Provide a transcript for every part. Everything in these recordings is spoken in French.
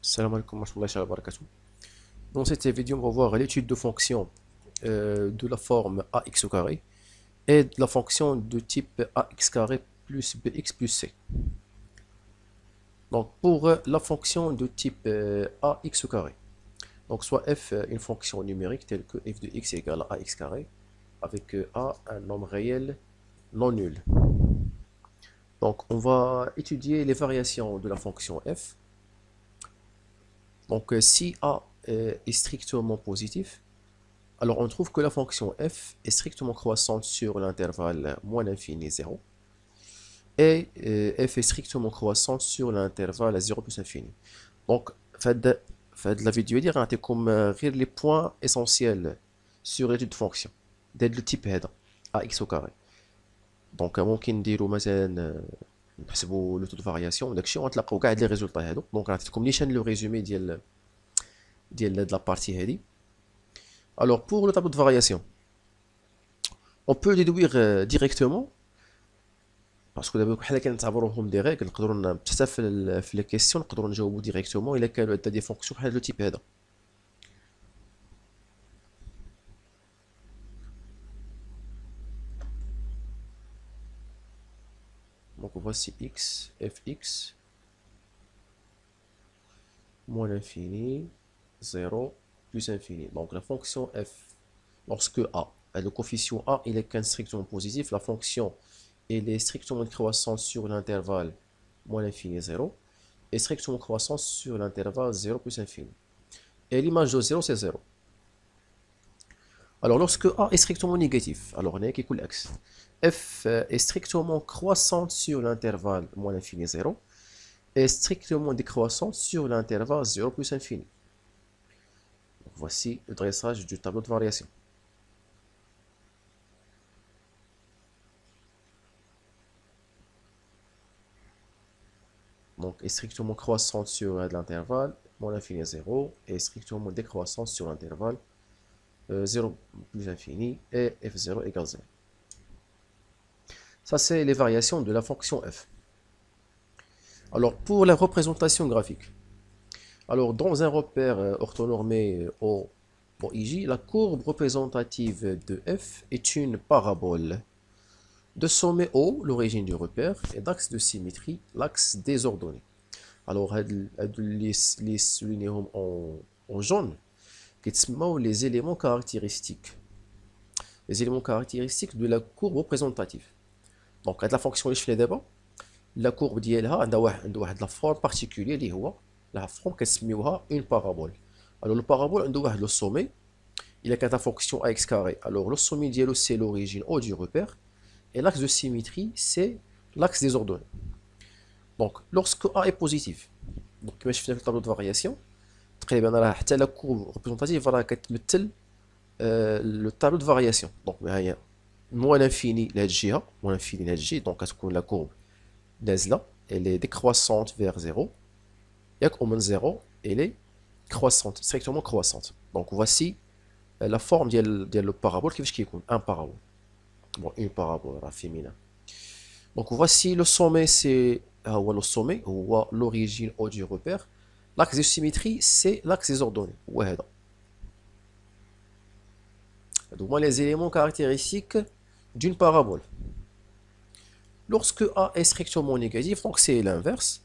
Salam alaikum wa rahmatullahi wa barakatuh. Dans cette vidéo, on va voir l'étude de fonction de la forme ax au carré et de la fonction de type ax carré plus bx plus c. Donc pour la fonction de type ax au carré, donc soit f une fonction numérique telle que f de x égale à ax carré avec a un nombre réel non nul. Donc on va étudier les variations de la fonction f. Donc si a est strictement positif, alors on trouve que la fonction f est strictement croissante sur l'intervalle moins l'infini 0 et f est strictement croissante sur l'intervalle 0 plus infini. Donc فهاد la vidéo دي غنعطيكم غير les points essentiels sur l'étude de fonction ديال le type هذا ax au carré. دونك ممكن نديرو مثلا نحسبوا لو تو فارياسيون وداكشي وغنتلاقاو كاع هاد لي ريزولطا هادو. دونك غنعطيكم نيشان لو ريزومي ديال هاد لابارتي هادي. Alors pour le tableau de variation, on peut déduire directement باسكو دابا بحال كنعتبروهم دي ريغل نقدروا حتى في لي كيسيون نقدروا نجاوبوا ديريكتومون الا كانوا عندنا دي فونكسيون بحال لو تيب هذا. Donc voici x, fx, moins l'infini, 0, plus infini. Donc la fonction f, lorsque a, le coefficient a il est strictement positif, la fonction elle est strictement croissante sur l'intervalle moins l'infini 0 et strictement croissante sur l'intervalle 0 plus infini. Et l'image de 0 c'est 0. Alors lorsque a est strictement négatif, alors on est qui coule x. F est strictement croissante sur l'intervalle moins l'infini 0 et strictement décroissante sur l'intervalle 0 plus infini. Donc, voici le dressage du tableau de variation. Donc est strictement croissante sur l'intervalle moins l'infini 0 et strictement décroissante sur l'intervalle 0 plus infini et f0 égale 0. Ça c'est les variations de la fonction f. Alors pour la représentation graphique, alors dans un repère orthonormé OIJ, la courbe représentative de f est une parabole de sommet O, l'origine du repère, et d'axe de symétrie, l'axe désordonné. Alors les souligner en jaune qui sont les éléments caractéristiques. Les éléments caractéristiques de la courbe représentative. Donc la fonction اللي شفنا دابا la courbe ديالها عندها واحد لا فورم بارتيكولير اللي هو لا فورم كنسميوها une parabole. Alors le parabole عنده واحد لو sommet il a كانت la fonction ax carré. Alors le sommet ديالو c'est l'origine O du repère et l'axe de symétrie c'est l'axe des ordonnées. Donc lorsque A est positif, donc كما شفنا في الطابلو de variation تقريبا راه حتى la courbe représentative راه كتمثل le tableau de variation. Donc هي moins l'infini لهاد الجهه moins l'infini لهاد الجهه donc كتكون la courbe نازله elle est décroissante vers 0 ياك ومن 0 elle est croissante strictement croissante. Donc voici la forme ديال le parabole كيفاش كيكون un parabole. Bon une parabole راه féminin. Donc voici le sommet c'est le sommet هو l'origine O du repère. L'axe de symétrie c'est l'axe des ordonnées هو هذا. Donc moi les éléments caractéristiques d'une parabole. Lorsque A est strictement négatif, donc c'est l'inverse.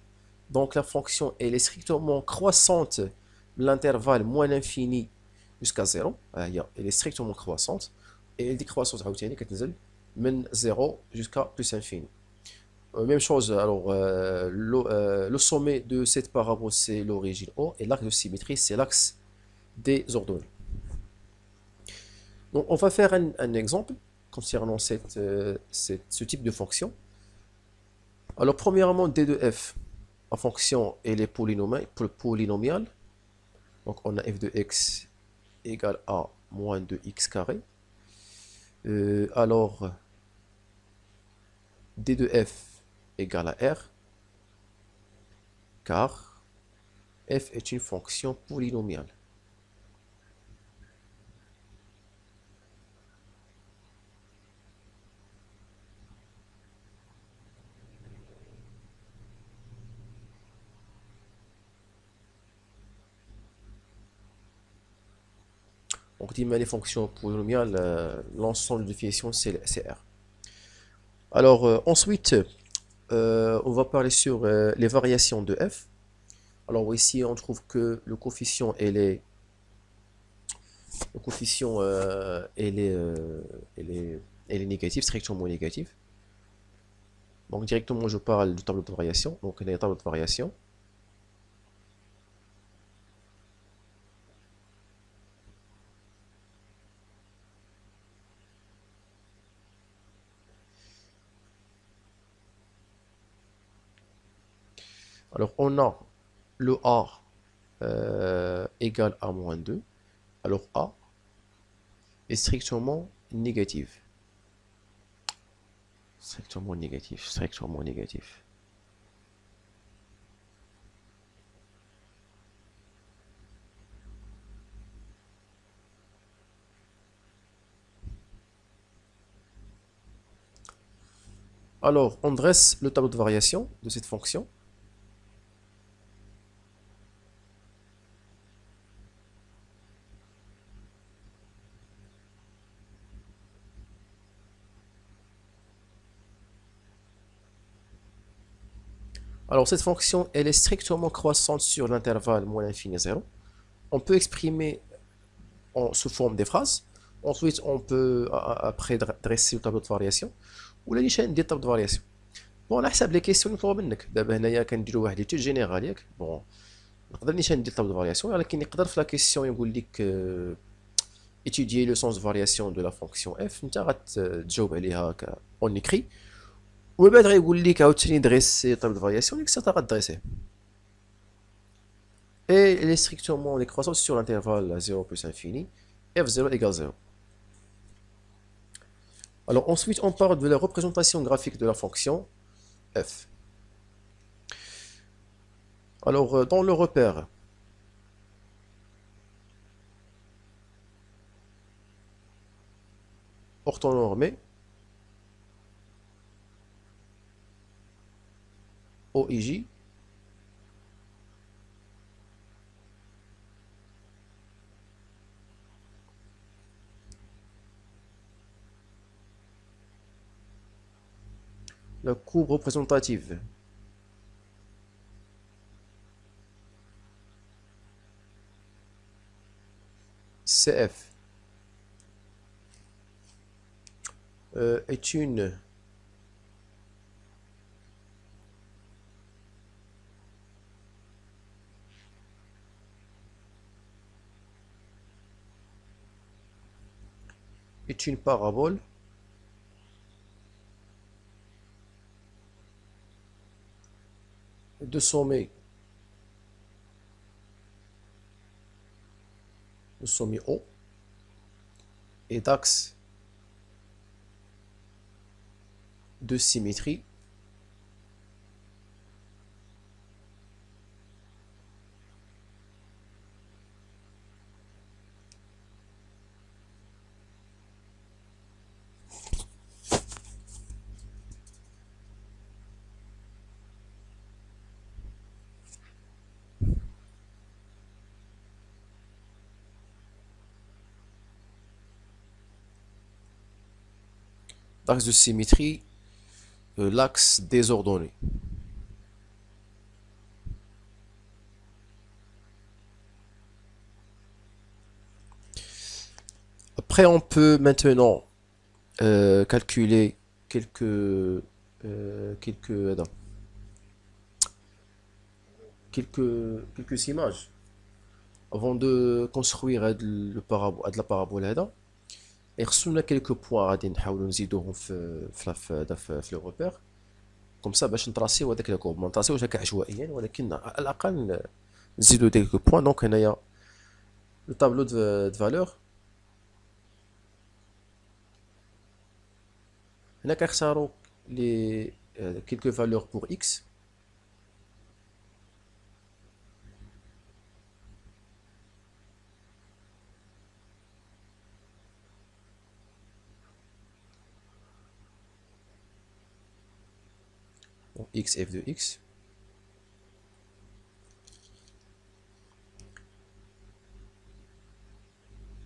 Donc la fonction elle est strictement croissante de l'intervalle moins l'infini jusqu'à 0. Elle est strictement croissante. Et elle décroissance de 0 jusqu'à plus infini. Même chose, alors le sommet de cette parabole c'est l'origine O et l'axe de symétrie c'est l'axe des ordonnées. Donc on va faire un exemple concernant ce type de fonction. Alors premièrement d de f, la fonction elle est polynomiale. Donc on a f de x égale à moins 2x carré. Alors d de f égale à r, car f est une fonction polynomiale. Donc, dima les fonctions polynomiales, l'ensemble de définition, c'est R. Alors, ensuite, on va parler sur les variations de f. Alors, ici, on trouve que le coefficient, le coefficient, elle est négatif, strictement négatif. Donc, directement, je parle du tableau de variation. Donc, il y a un tableau de variation. Alors, on a le A égale à moins 2. Alors, A est strictement négatif. Strictement négatif, strictement négatif. Alors, on dresse le tableau de variation de cette fonction. Alors, cette fonction, elle est strictement croissante sur l'intervalle moins l'infini 0. On peut exprimer sous forme des phrases. Ensuite, on peut après dresser le tableau de variation. ولا نيشان ندير tableau de variation. Bon, على حسب les questions اللي مطلوبة منك. دابا هنايا كنديرو واحد ليتود جينيرال ياك. بون نقدر نيشان ندير tableau de variation, ولكن يقدر في لا كيسيون يقول لك étudier le sens de variation de la fonction f. انت غتجاوب عليها en écrit. ومن بعد غيقول لك عاوتاني دريسي tableau de variation ديك الساعة غدريسيه. Et elle est strictement décroissante sur l'intervalle 0 plus infini, f0 égale 0. Alors ensuite, on parle de la représentation graphique de la fonction f. Alors, dans le repère, orthonormé, OIJ, la courbe représentative CF est une parabole de sommet O et d'axe de symétrie d'axe de symétrie l'axe désordonné. Après, on peut maintenant calculer attends, quelques images avant de construire la parabole هذا. رسمنا quelques points غادي نحاولوا نزيدوهم في لو روبير كوم سا باش نطراسيو هذاك الكوب ما نطراسيوش هكا عشوائيا ولكن على الاقل نزيدو quelques points. دونك هنايا لو طابلو دو فالور هنا كنختاروا لي quelques valeurs pour x. Donc, x f de x.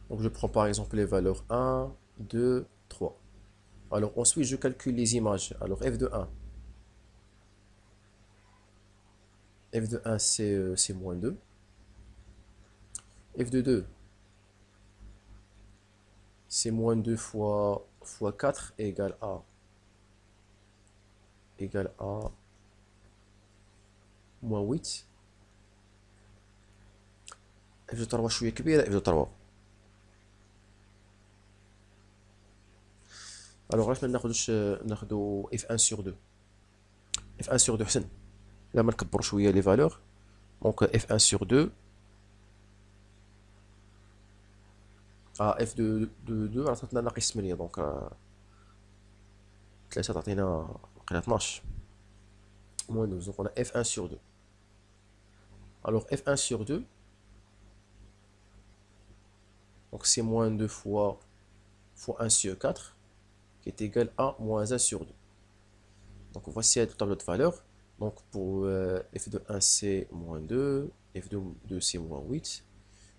Donc je prends par exemple les valeurs 1, 2, 3. Alors ensuite je calcule les images. Alors f de 1. F de 1 c'est moins 2. F de 2 c'est moins 2 fois 4 égale à moins 8. F de 3 شوية كبيرة. F de 3. Alors علاش ما ناخدو F1 sur 2. F1 sur 2 حسن. لا ما نكبرو شوية les valeurs. Donc F1 sur 2. F de 2 عطاتنا ناقص 8. Donc 3 تعطينا 12. Moins 12. Donc on a F1 sur 2. Alors F1 sur 2. Donc c'est moins 2 fois 1 sur 4 qui est égal à moins 1 sur 2. Donc voici le tableau de valeurs. Donc pour f de 1 c'est moins 2, f de 2 c'est moins 8,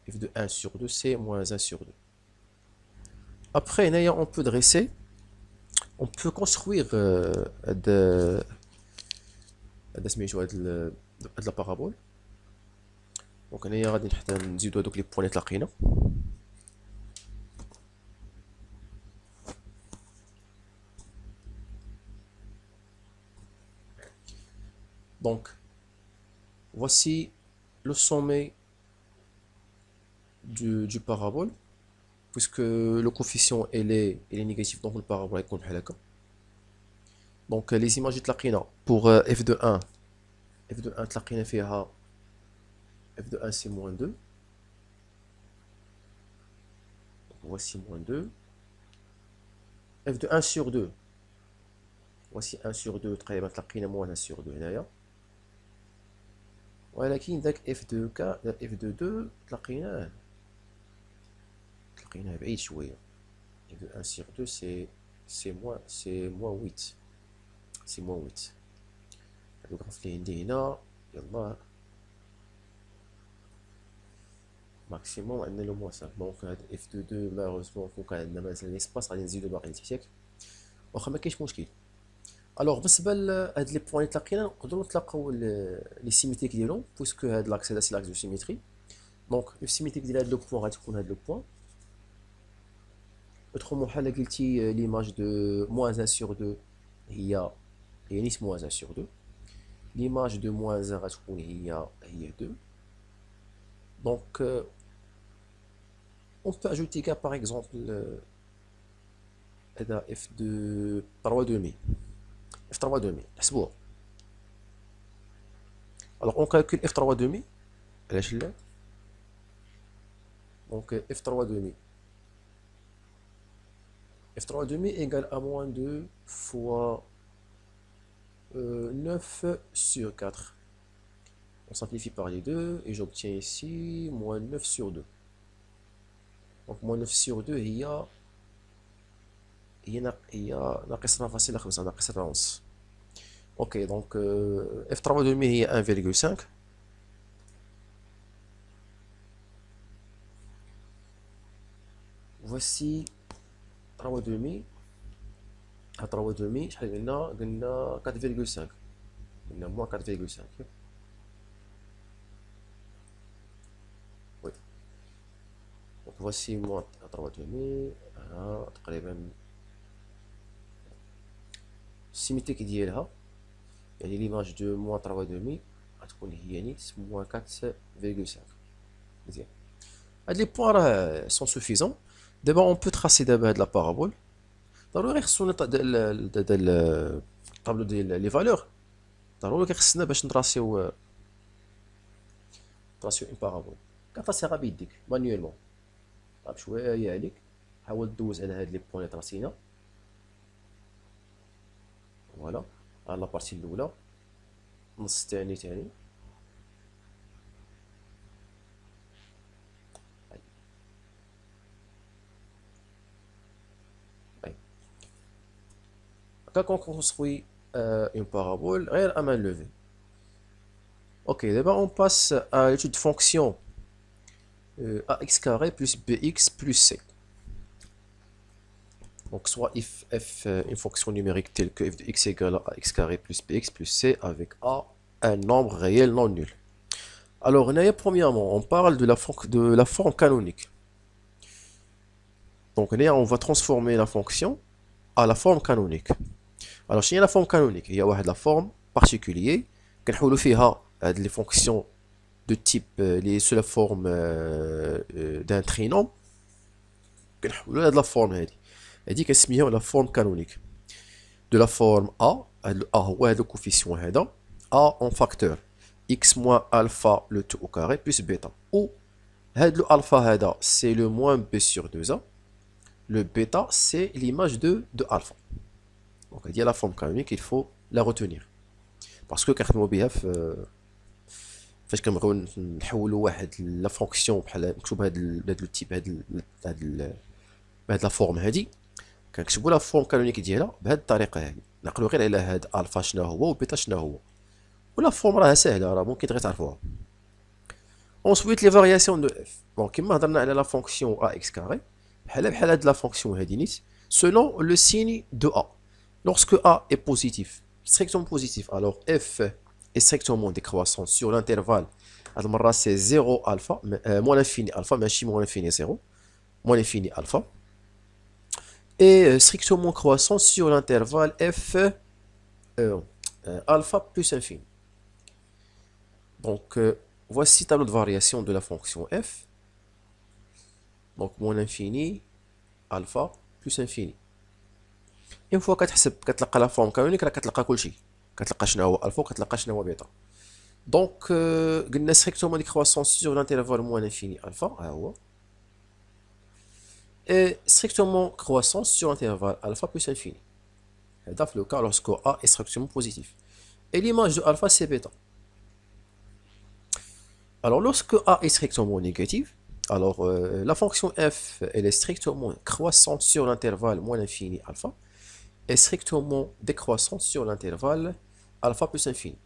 f de 1 sur 2 c'est moins 1 sur 2. Après on peut dresser, on peut construire de la parabole. Donc on غادي حتى نزيدو هذوك لي بوين اللي تلاقينا. Donc, voici le sommet du parabole, puisque le coefficient il est négatif, donc le parabole est comme ça. Donc, les images de pour f de 1, f de 1 f de 1 c'est moins 2. Donc, voici moins 2. f de 1 sur 2, voici 1 sur 2, moins 1 sur 2 هنايا. ولكن ذاك اف دو دو تلقيناه بعيد شويه. اف دو 1 sur 2 c'est moins 8. c'est moins 8. هذا الغرف اللي عندي هنا يلا ماكسيموم عندنا لو موان 5. دونك هاد اف دو 2 مالوغوزمون كون كان عندنا مازال ليسباس غادي نزيدو باقي لتحتك واخا ما كاينش مشكل. الوغ بالنسبه لهاد لي بوين اللي تلاقينا نقدروا نتلاقاو لي سيميتريك ديالهم بويسكو هاد لاكس هذا سي لاكس دو سيميتري. دونك لو سيميتريك ديال هاد لو بوين غتكون هاد لو بوين. اوترومون بحال قلتي ليماج دو موان 1 sur 2 هي نيت موان 1 sur 2. l'image de moins 1 غتكون هي 2. donc on peut ajouter que par exemple هذا f de 3 demi f3 demi نحسبوها. alors on calcule f3 demi علاش لا. donc f3 demi égale à moins 2 fois 9 sur 4. On simplifie par les deux et j'obtiens ici moins 9 sur 2. Donc moins 9 sur 2 هي ناقصنا فاصلة 5 ناقصنا ونص. Ok, donc f3 demi هي 1,5. voici 3 demi. 3 demi شحال قلنا 4,5. قلنا moins 4,5. oui. donc voici moins 3 demi. تقريبا السيميتريك ديالها يعني ليماج دو moins 3 demi غتكون هي نيت moins 4,5. مزيان. هاد لي بوان راه سون سوفيزون. دابا اون بو تراسي دابا هاد لا بارابول. ضروري خصنا الطابلو ديال لي فالور. ضروري خصنا باش نتراسيو اون بارابول. كتراسيها غير بيديك مانيوالمون. طاب شويه عليك حاول دوز على هاد لي بوين اللي تراسينا. فوالا ها لا بارتي الاولى النص الثاني تاني. Quand on construit une parabole, rien à main levée. Ok, d'abord on passe à l'étude de fonction ax carré plus bx plus c. Donc soit if f une fonction numérique telle que f de x égale à ax carré plus bx plus c avec a un nombre réel non nul. Alors, premièrement, on parle de la forme canonique. Donc, on va transformer la fonction à la forme canonique. Alors, chez la forme canonique, il y a la forme particulière. On a les fonctions de type sous la forme d'un trinôme. On a la forme la forme canonique. De la forme A, le coefficient A en facteur. X moins alpha le tout au carré plus bêta. Ou le alpha c'est le moins b sur 2a. Le bêta c'est l'image de alpha. Donc il y a la forme canonique, il faut la retenir. Parce que quand on فاش كنبغيو نحولوا واحد لا فونكسيون بحال مكتوب هذا التيب بهاد لا فورم هادي كنكتبوا لا فورم كانونيك ديالها بهاد الطريقه هادي نقلوا غير على هاد الفا شنو هو وبيتا شنو هو ولا فورم راها ساهله راه ممكن غير تعرفوها. ensuite les variations de f bon كما هضرنا على لا فونكسيون ax carré بحال هاد لا فونكسيون هادي نيت selon le signe de a lorsque a est positif strictement positif alors f est strictement décroissant sur l'intervalle هاد المره c'est 0 alpha moins l'infini alpha ماشي moins l'infini 0 moins l'infini alpha et strictement croissant sur l'intervalle f alpha plus infini. Donc voici tableau de variation de la fonction f. Donc moins l'infini alpha plus infini. Une fois كتلقى la forme canonique راه كتلقى كلشي كتلقى شنو هو alpha وكتلقى شنو هو bêta. Donc قلنا strictement décroissant sur l'intervalle moins l'infini alpha ها هو est strictement croissant sur l'intervalle alpha plus infini. C'est le cas lorsque A est strictement positif. Et l'image de alpha c'est bêta. Alors lorsque A est strictement négatif, alors la fonction f elle est strictement croissante sur l'intervalle moins l'infini alpha et strictement décroissante sur l'intervalle alpha plus infini.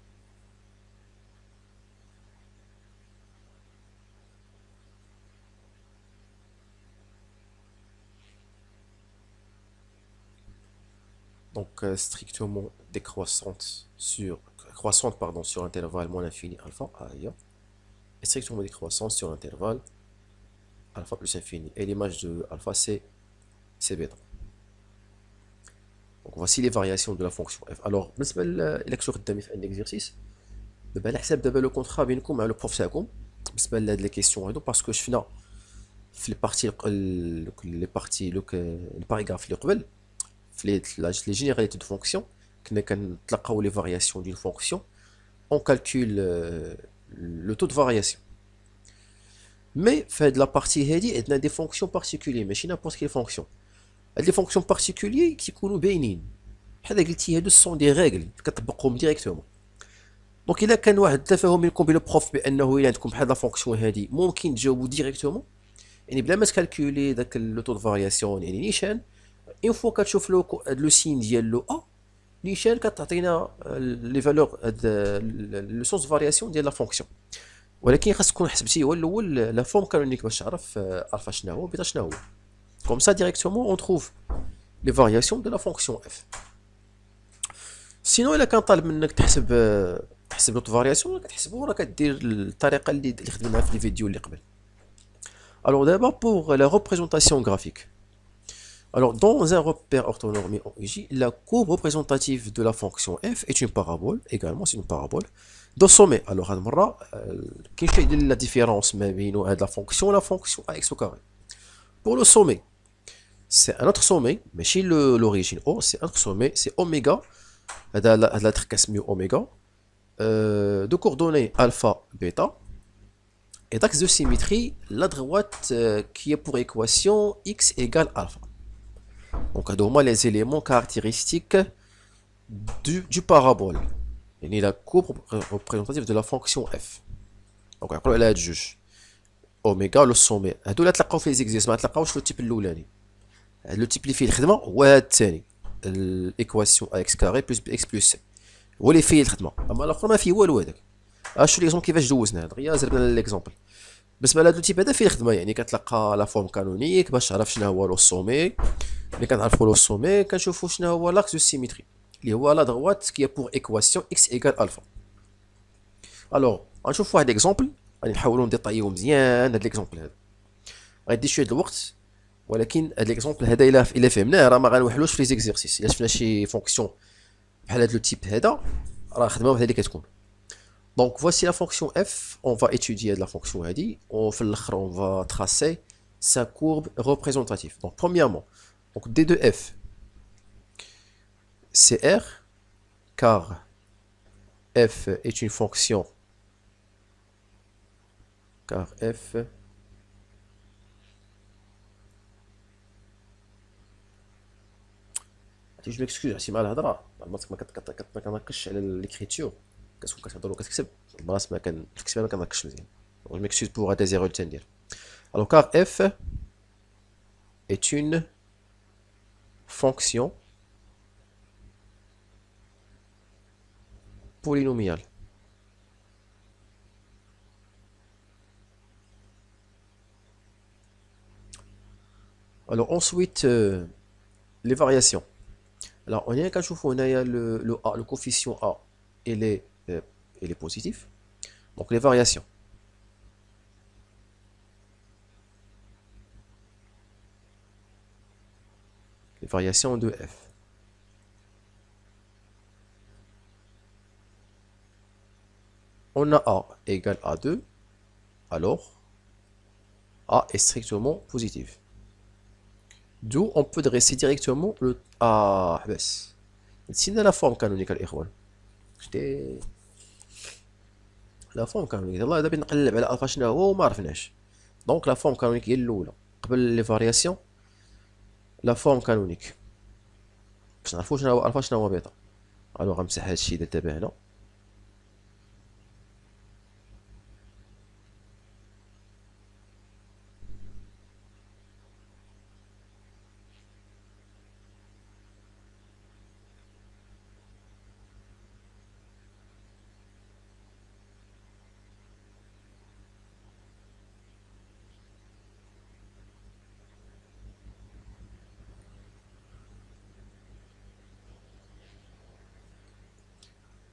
Donc strictement décroissante sur sur l'intervalle moins l'infini alpha ailleurs et strictement décroissante sur l'intervalle alpha plus infini et l'image de alpha c'est bêta. Donc voici les variations de la fonction f. Alors بالنسبه الى كنتو خدامين في un exercice دابا على حساب دابا لو كونطرا بينكم مع لو بروف تاعكم بالنسبه لهاد لي كيسيون هادو باسكو شفنا في لي بارتي الباراغراف اللي قبل في les généralités de fonction كنا كنتلقاو les variations d'une fonction on calcule le taux de variation. Mais fait de la partie هادي عندنا des fonctions particulières ماشي n'importe quelle fonction. هاد les fonctions particulières كيكونوا باينين بحال قلتي هادو sont des règles كتطبقهم ديريكتومون. دونك الا كان واحد التفاهم بينكم بين البروف بانه الا عندكم بحال لا فونكسيون هادي ممكن تجاوبوا ديريكتومون يعني بلا ما تكالكولي داك لو طو دو فارياسيون يعني نيشان اون فوا كتشوف لو سين ديال لو ا نيشان كتعطينا لي فالور لو سونس فارياسيون ديال لا فونكسيون ولكن خاص تكون حسبتي هو الاول لا فورم كانونيك باش تعرف الفا شنو هو بيتا شنو هو كوم سا ديريكتومون اون تروف لي فارياسيون دو لا فونكسيون اف. سينو الا كان طالب منك تحسب لوط فارياسيون كتحسبو راه كدير الطريقه اللي خدمناها في الفيديو اللي قبل. Alors d'abord pour la représentation graphique. Alors dans un repère orthonormé en EJ, la courbe représentative de la fonction f est une parabole, également c'est une parabole, de sommet. Alors هاد المرة كاين شي ديال la différence ما بين هاد la fonction ax au carré. Pour le sommet, c'est un autre sommet, ماشي l'origine O, c'est un autre sommet, c'est oméga, هذا لا كنسميو oméga, de coordonnées alpha, bêta, et d'axe de symétrie, la droite qui est pour équation x égale alpha. Donc, les éléments caractéristiques du parabole. Et la courbe représentative de la fonction f. Donc, elle a juge. Oméga, le sommet. هادو لا تلقاو في ليزيكزيرس ما تلقاوش لو تيب الاولاني. لو تيب اللي فيه الخدمه هو هاد الثاني. الايكواسيون اكس كاري بلس بي اكس بلس سي. هو اللي فيه الخدمه. اما الاخر ما فيه والو هذاك. اشوف ليكزومبل كيفاش دوزنا هذا غير زربنا ليكزومبل. بالنسبه لهذا التيب هذا فيه الخدمه، يعني كتلقى لا فورم كانونيك باش تعرف شنو هو لو سومي. ملي كنعرفوا لو سومي كنشوفوا شنو هو لاكس دو سيميتري اللي هو لا دروات كي بور ايكواسيون اكس ايكال الفا. الوغ غنشوف واحد اكزومبل، غادي نحاولوا نديطايو مزيان هاد ليكزومبل هذا، غيدي شويه د الوقت، ولكن هاد ليكزومبل هذا الا فهمناه راه ما غنوحلوش في لي زيكزيرسيس. الا شفنا شي فونكسيون بحال هاد لو تيب هذا راه خدمه بحال اللي كتكون. Donc voici la fonction f, on va étudier la fonction هذه on va tracer sa courbe représentative. Donc premièrement, donc d de f c'est r car f est une fonction car f je m'excuse عرفتي مع الهضره ما كنركزش على l'écriture كتكون كتهضر وكتكتب البلاص ما كنكتب ما كنركزش مزيان. Je m'excuse pour هاد les erreurs اللي تندير. Alors car f est une fonction polynomiale. Alors ensuite les variations. Alors on a qu'à chauffer le a, le coefficient a il est positif. Donc les variations. Les variations de f. On a a égale à 2, alors a est strictement positif. D'où on peut dresser directement le a بس. نسينا la forme canonique الإخوان. لا فورم كانونيك يلاه دابا نقلب على الفا شنو هو وما عرفناش. دونك لا فورم كانونيك هي الاولى قبل لي فارياسيون. لا فورم كانونيك باش نعرفو شنو هو الفا شنو هو بيتا. الو غنمسح هادشي اللي دابا هنا.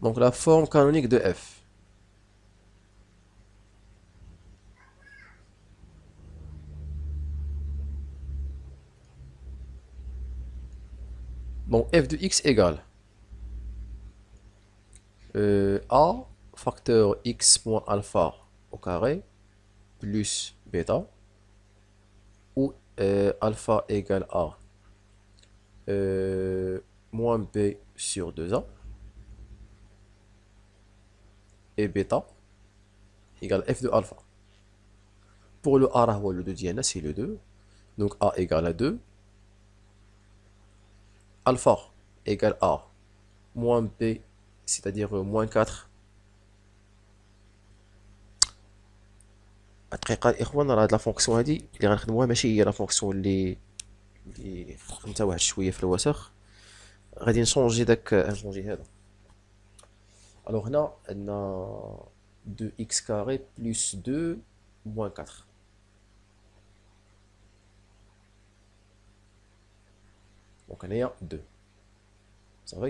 Donc la forme canonique de f. Donc f de x égale a facteur x moins alpha au carré plus bêta, ou alpha égale a moins b sur 2a, et bêta égale f de alpha. Pour le a, le 2 diana, c'est le 2. Donc a égale à 2. Alpha égale a moins b, c'est-à-dire moins 4. الحقيقة الإخوان راه هاد لا فونكسيون هادي اللي غنخدموها ماشي هي لا فونكسيون اللي خدمتها واحد شوية في الوسخ. غادي نشونجي نشونجي هذا. الوغ هنا عندنا 2x carré plus 2 moins 4. Donc on est à 2. Ça va?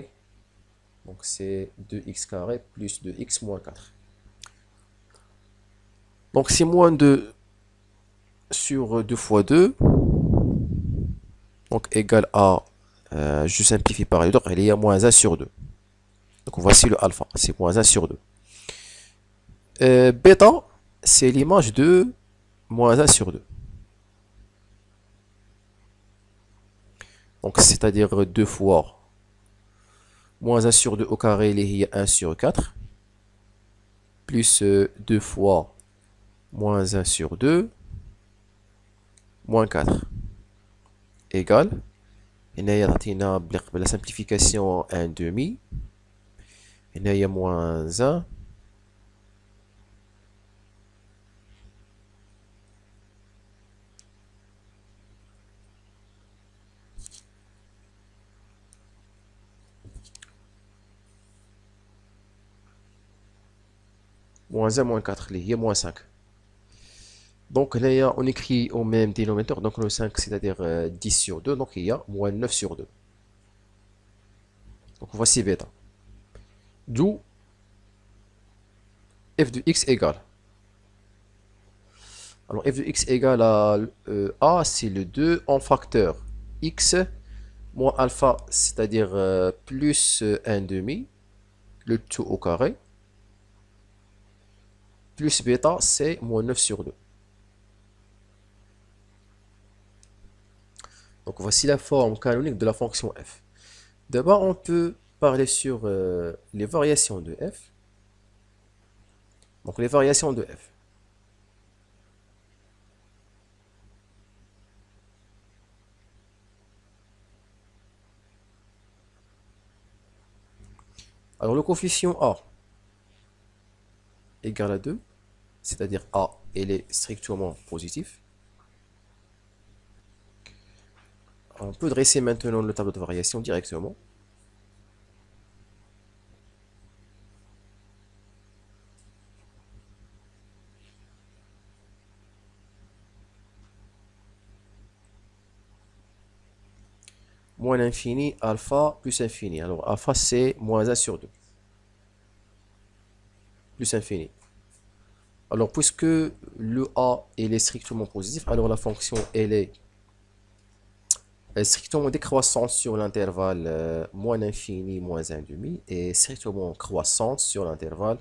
Donc c'est 2x carré plus 2x moins 4. Donc c'est moins 2 sur 2 fois 2. Donc égal à, je simplifie par les deux, il y a moins 1 sur 2. Donc voici le alpha, c'est moins 1 sur 2. Bêta, c'est l'image de moins 1 sur 2. Donc c'est-à-dire 2 fois moins 1 sur 2 au carré, il y a 1 sur 4. Plus 2 fois moins 1 sur 2, moins 4. Égal. Il y a la simplification 1 demi. Il y a moins 1. Moins 1, moins 4, il y a moins 5. Donc là, on écrit au même dénominateur, donc le 5, c'est-à-dire 10 sur 2, donc il y a moins 9 sur 2. Donc voici bêta. D'où f de x égale. Alors f de x égale à a, c'est le 2 en facteur x moins alpha, c'est-à-dire plus 1 demi, le tout au carré, plus bêta, c'est moins 9 sur 2. Donc voici la forme canonique de la fonction f. D'abord, on peut parler sur les variations de f. Donc les variations de f. Alors le coefficient a égale à 2, c'est-à-dire a, il est strictement positif. On peut dresser maintenant le tableau de variation directement. Moins l'infini, alpha plus infini. Alors alpha c'est moins 1 sur 2. Plus infini. Alors puisque le a il est strictement positif, alors la fonction elle est strictement décroissante sur l'intervalle moins l'infini, moins 1 demi, et strictement croissante sur l'intervalle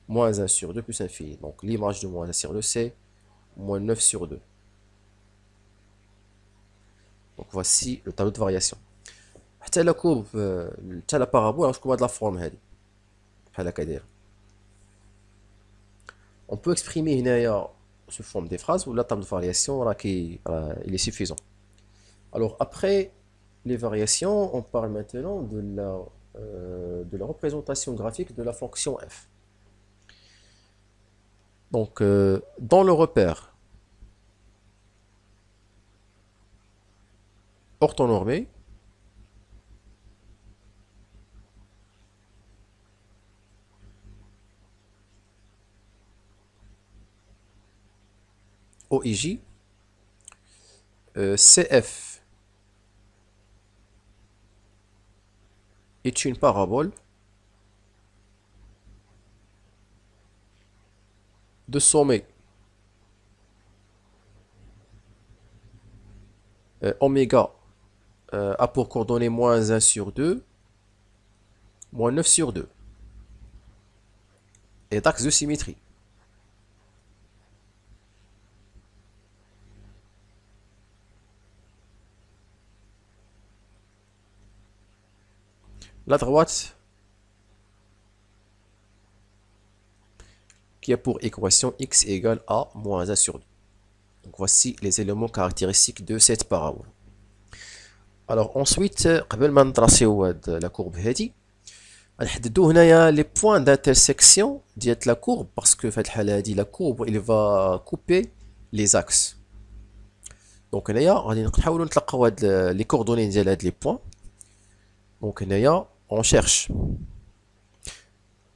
moins 1 sur 2 plus infini. Donc l'image de moins 1 sur 2 c'est moins 9 sur 2. Donc voici le tableau de variation. حتى la courbe حتى la parabole غتكون بهاد لا فورم هادي بحال هكا دايره. On peut exprimer هنايا sous forme des phrases ou la table de variation il est suffisant. Alors après les variations, on parle maintenant de la représentation graphique de la fonction f. Donc dans le repère orthonormé, OIJ, CF est une parabole de sommet oméga a pour coordonnée moins 1 sur 2, moins 9 sur 2, et d'axe de symétrie. La droite qui a pour équation x égale a moins 1 sur 2. Donc voici les éléments caractéristiques de cette parabole. Alors ensuite, قبل ما نطراسيو la courbe هذه غنحددو هنايا les points d'intersection ديال la courbe parce que في هذه الحالة هذه la courbe il va couper les axes. Donc هنايا غادي نحاولوا نتلقاو هاد les coordonnées ديال هاد les points. Donc هنايا on cherche.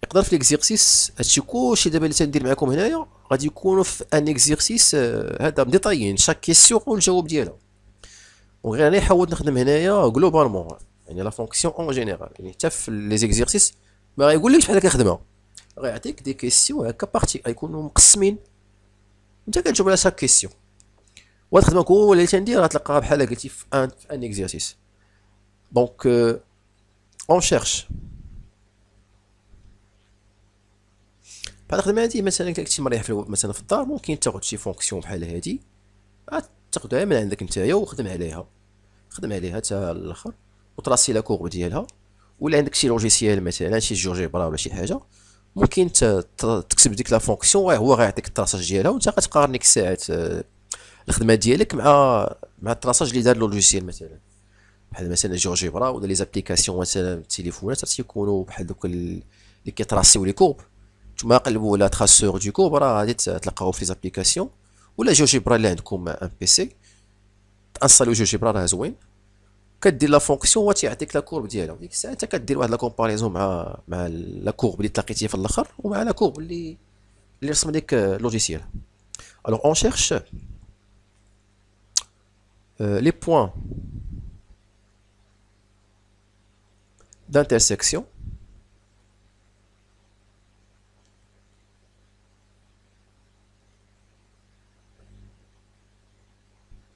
يقدر في ليكزيرسيس هادشي كلشي دابا اللي تندير معكم هنايا غادي يكونوا في ان اكزيرسيس هذا مديطايين شاك كيسيون والجواب ديالها. وغير انا نحاول نخدم هنايا جلوبالمون يعني لا فونكسيون اون جينيرال يعني حتى في لي زيكزيرسيس ما غايقولكش بحال هكا خدمها غيعطيك دي كيسيون هكا بارتي غيكونوا مقسمين انت كتجاوب على شاك كيسيون وهاد الخدمه كلها اللي تندير غتلقاها بحال قلتي في ان اكزيرسيس. دونك اون شيرش بحال الخدمه هادي مثلا كنتي مريح في مثلا في الدار ممكن تاخد شي فونكسيون بحال هادي تاخدها من عندك نتايا وخدم عليها حتى الاخر وتراسي لا كورب ديالها. ولا عندك شي لوجيسيال مثلا شي جيوجيبرا ولا شي حاجه ممكن تكتب ديك لا فونكسيون هو غيعطيك التراساج ديالها وانت غتقارن ديك الساعات الخدمه ديالك مع التراساج اللي دار لوجيسيال مثلا بحال مثلا جيوجيبرا ولا لي زابليكاسيون مثلا التليفونات تيكونوا بحال دوك اللي كيتراسيو لي كورب نتوما قلبوا لا تراسور دو كورب راه غادي تلقاوه في لي زابليكاسيون ولا جيوجيبرا اللي عندكم ان بي سي تانستاليو جيوجيبرا راه زوين كدير لا فونكسيون هو تيعطيك لا كورب ديالها ديك الساعه انت كدير واحد لا كومباريزون مع لا كورب اللي تلاقيتيها في الاخر ومع لا كورب اللي رسم لك لوجيسيال. Alors on cherche les points d'intersection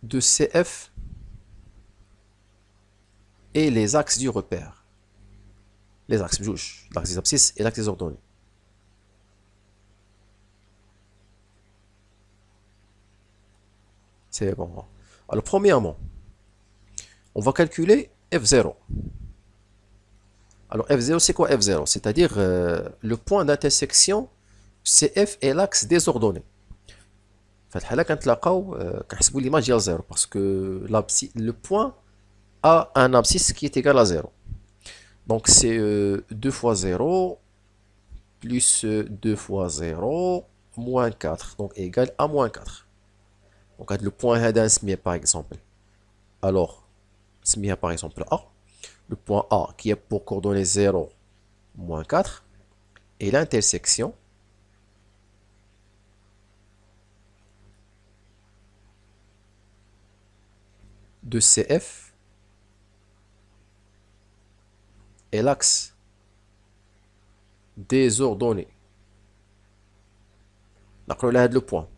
de CF et les axes du repère. Les axes بجوج, l'axe des abscisses et l'axe des ordonnées. C'est bon. Alors premièrement, on va calculer F0. Alors F0, c'est quoi F0? C'est-à-dire le point d'intersection CF et l'axe des ordonnées. في الحالة كنتلاقاو كنحسبوا l'image ديال 0 parce que le point a un abscisse qui est égal à 0. Donc c'est 2 fois 0 plus 2 fois 0 moins 4, donc égal à moins 4. Donc le point هذا نسميه par exemple. Alors, نسميها par exemple A. Le point A qui est pour coordonnées 0, moins 4. Et l'intersection de CF et l'axe des ordonnées. نقرأ لها هذا le point.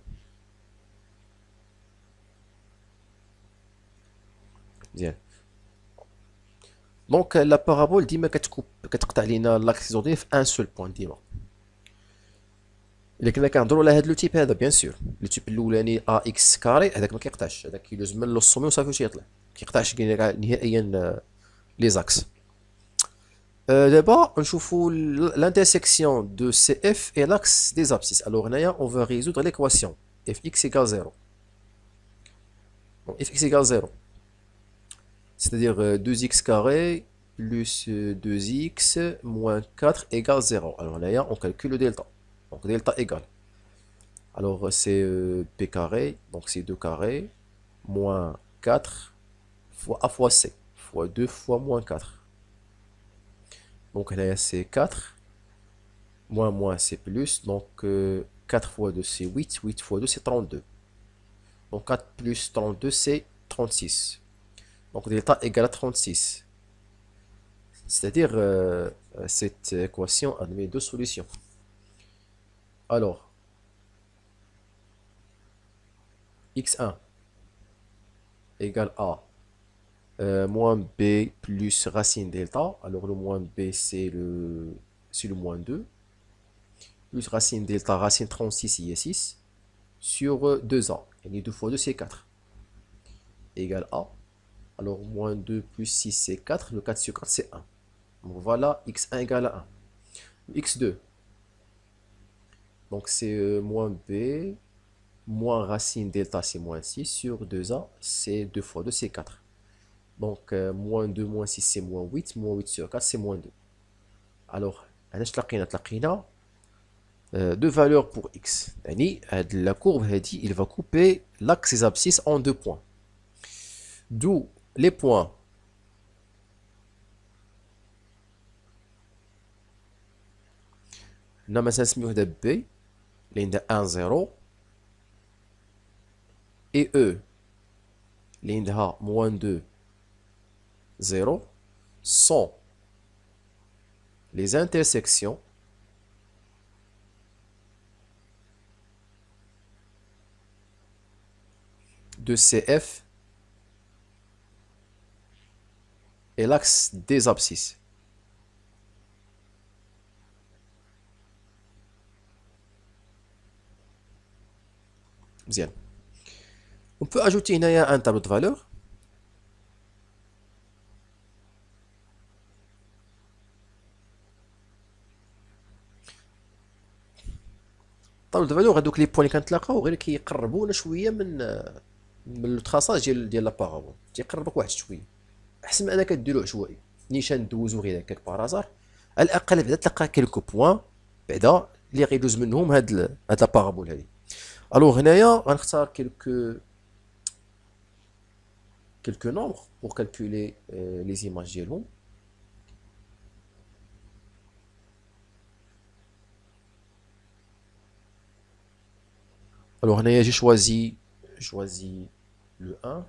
Bien. Donc la parabole ديما كتقطع لينا l'axe des ordonnées في un seul point ديما. إلا كنا كنهضروا على هذا لو تيب هذا بيان سور لو تيب الاولاني ا اكس كاري هذاك ما كيقطعش هذاك كيدوز من لو سومي وصافي واش يطلع ما كيقطعش نهائيا لي زاكس. دابا نشوفوا l'intersection de CF et l'axe des abscisses. Alors هنايا on va résoudre l'équation fx égale 0. Donc fx égale 0. C'est-à-dire 2x carré plus 2x moins 4 égale 0. Alors là, on calcule le delta. Donc delta égale. Alors c'est p carré, donc c'est 2 carré, moins 4 fois a fois c, fois 2 fois moins 4. Donc là c'est 4, moins c'est plus, donc 4 fois 2 c'est 8, 8 fois 2 c'est 32. Donc 4 plus 32 c'est 36. Donc delta égale à 36. C'est-à-dire cette équation admet deux solutions. Alors, x1 égale à moins b plus racine delta. Alors le moins b c'est le moins 2. Plus racine delta, racine 36 y est 6. Sur 2a. Et 2 fois 2 c'est 4. Égale à. Alors moins 2 plus 6 c'est 4. Le 4 sur 4 c'est 1. Donc voilà x1 égale à 1. x2. Donc c'est moins b. Moins racine delta c'est moins 6 sur 2a, c'est 2 fois 2 c'est 4. Donc moins 2 moins 6 c'est moins 8, moins 8 sur 4 c'est moins 2. Alors, تلقينا deux valeurs pour x. La courbe il va couper l'axe des abscisses en deux points. D'où les points نسميوه B اللي عندها 1 0 et E, l'indha moins 2, 0, sont les intersections de CF et l'axe des abscisses. Bien. On peut ajouter un tableau de valeurs. الطابلو دو فالور هذوك لي بوين اللي كنتلاقاو غير كيقربونا شويه من التخاصاج ديال لا بارابول تيقربك واحد شويه احسن من انك ديرو عشوائي نيشان دوزو غير هكاك بارازار على الاقل بعدا تلقى كيلكو بوين بعدا اللي غيدوز منهم هاد لا بارابول هادي. الوغ هنايا غنختار quelques nombres pour calculer les images ديالهم. Alors, j'ai choisi le 1.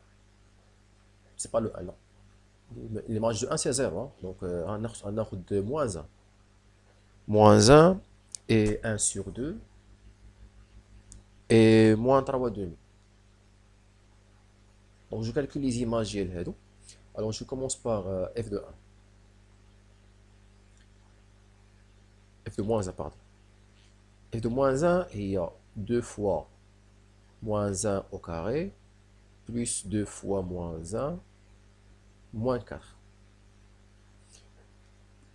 C'est pas le 1, non. L'image de 1, c'est 0. Hein. Donc, un ordre de moins 1. Moins 1 et 1 sur 2 et moins 3 demi. Donc, je calcule les images ديال هادو. Alors, je commence par f de 1. F de moins 1, pardon. F de moins 1, il y a 2 fois moins 1 au carré, plus 2 fois moins 1, moins 4.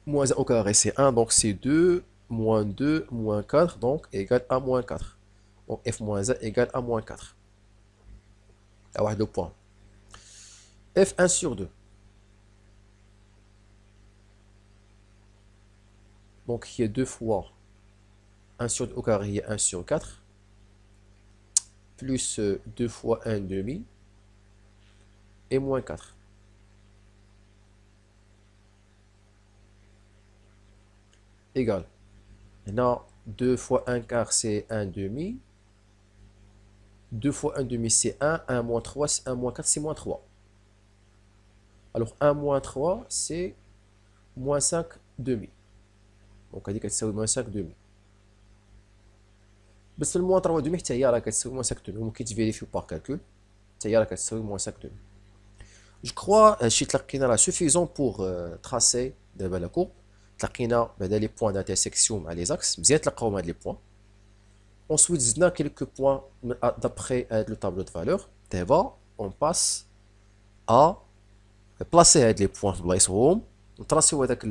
Moins 1 au carré, c'est 1, donc c'est 2, moins 2, moins 4, donc égale à moins 4. Donc f moins 1 égale à moins 4. Alors, le point. F1 sur 2. Donc, il y a 2 fois 1 sur 2 au carré, il y a 1 sur 4. Plus 2 fois 1 demi. Et moins 4. Égal. Maintenant, 2 fois 1 quart, c'est 1 demi. 2 fois 1 demi, c'est 1. 1 moins 3, c'est 1 moins 4, c'est moins 3. Alors, 1 moins 3, c'est moins 5 demi. Donc, هذه كتساوي moins 5 demi. بس الموان 3 demi حتى هي راه كتساوي moins 5 demi. ممكن تفيريفيو باغ كالكول. حتى هي راه كتساوي moins 5 demi. جو كخوا هادشي تلقينا راه سوفيزون بوغ تراسي دابا لا كورب. تلقينا بعدا لي بوان دانترسيكسيون مع لي زاكس. مزيان تلقاوهم هاد لي بوان. Ensuite, زدنا quelques points d'après le tableau de valeur. D'abord, on passe à placer les points في بلايصهم. نطراسيو هذاك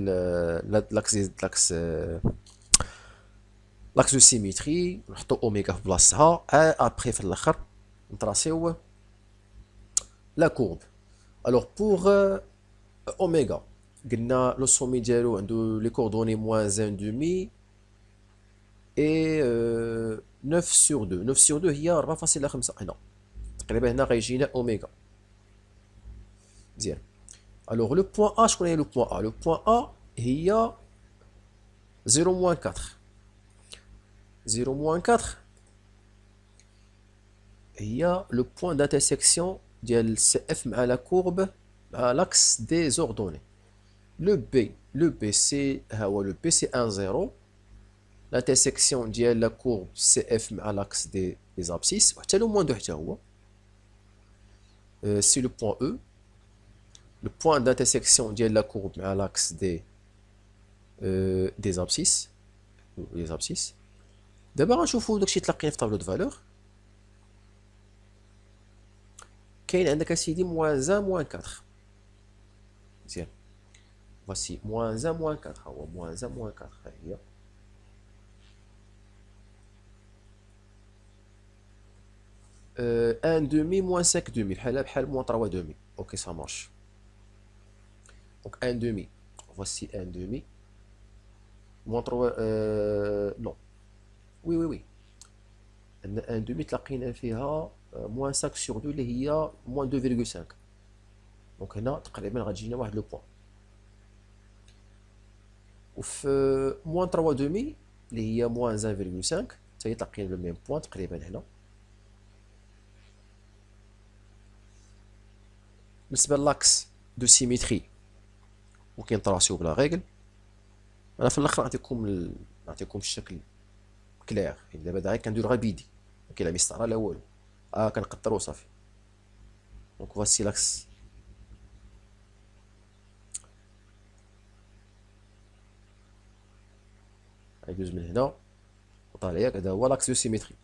l'axe de symétrie. نحطو اوميغا في بلاصتها. Après في الاخر نطراسيو la courbe. Alors pour oméga, قلنا le sommet ديالو عنده les coordonnées moins 1 demi et 9 sur 2. 9 sur 2 هي 4.5 هنا. تقريبا هنا غيجينا اوميغا. مزيان. Alors le point A, شكون هي le point A? Le point A هي 0-4. 0-4 هي le point d'intersection ديال CF مع la courbe مع l'axe des ordonnées. Le B c'est le B c'est 1 0. L'intersection ديال la courbe CF مع l'axe des abscisses وحتى le moins 2 حتى هو. C'est le point E. Le point d'intersection de la courbe à l'axe des abscisses. Les abscisses. D'abord, on va voir le tableau de valeur. Qu'il y a un moins 1, moins 4. Tiens. Voici moins 1, moins 4. Moins 1, moins 4. 1 demi, moins 5 demi. Moins 3 demi. Ok, ça marche. Donc 1 demi, voici 1 demi. Moins 3, non. Oui. 1 demi, تلاقينا فيها moins 5 sur 2 اللي هي moins 2,5. Donc هنا تقريبا غتجينا واحد لو بوان. وفي moins 3 demi اللي هي moins 1,5 حتى هي تلاقينا لو ميم بوان تقريبا هنا. بالنسبة لاكس دو سيميتري وكنطراسيو بلا ريغل. انا في الاخر نعطيكم الشكل كلير. يعني دابا غير كندير غير بيدي ما كاين لا مسطره لا والو. كنقطر وصافي. دونك فواسي لاكس. غيدوز من هنا وطالع ياك. هذا هو لاكس دو سيميتري.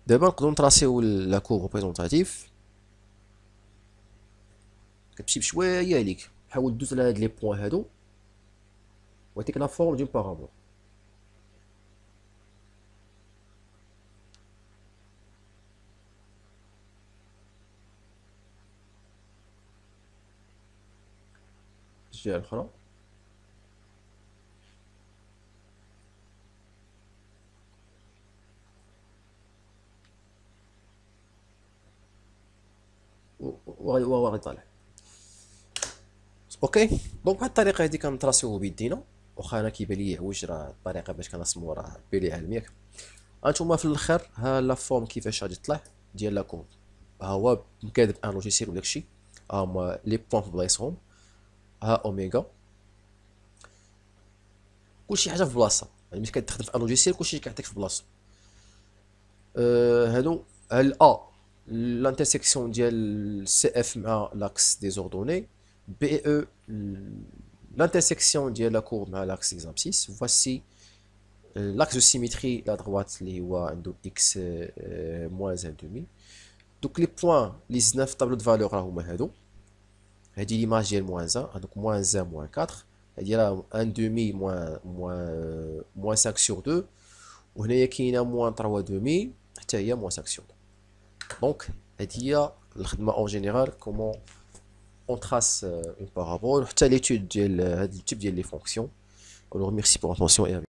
دابا نقدروا نطراسيو لا كور ريبريزونطاتيف. كتمشي بشويه ليك. حاول دوز على هاد لي بوين هادو ويعطيك لا فورم دون بارابول. الجهه الاخرى وغادي طالع. اوكي دونك بهاد الطريقه هادي كنطراسيوه بيدينا. واخا انا كيبان لي عوج راه الطريقه باش كنرسمو راه بيلي علميك. هانتوما في الاخر ها لا فورم كيفاش غادي تطلع ديال لا كورب، ها هو مكادب ان لوجيسيال وداكشي، ها هما لي بوان في بلايصهم، ها اوميغا، كلشي حاجه في بلاصه، يعني ملي كتخدم في ان لوجيسيال كلشي كيعطيك في بلاصه. هادو ا l'interaction ديال سي اف مع لاكس دي زوردوني، بي او l'intersection ديال لا كورب مع لاكس اكزامبسيس. voici l'axe de symétrie la droite اللي هو عنده x moins 1 demi. دوك لي بوين اللي زدنا في الطابلو دو فالور راه هما هادو، هادي ليماج ديال موان 1 هادوك موان 1 موان 4، هادي راه 1 دومي موان 5 sur 2، وهنايا كاينه موان 3 دومي حتى هي موان 5 sur 2. دونك هادي هي الخدمه اون جينيرال كومون اون تراس اون بارابول، حتى ليتود ديال هاد التيب ديال لي فونكسيون. On vous remercie pour l'attention et à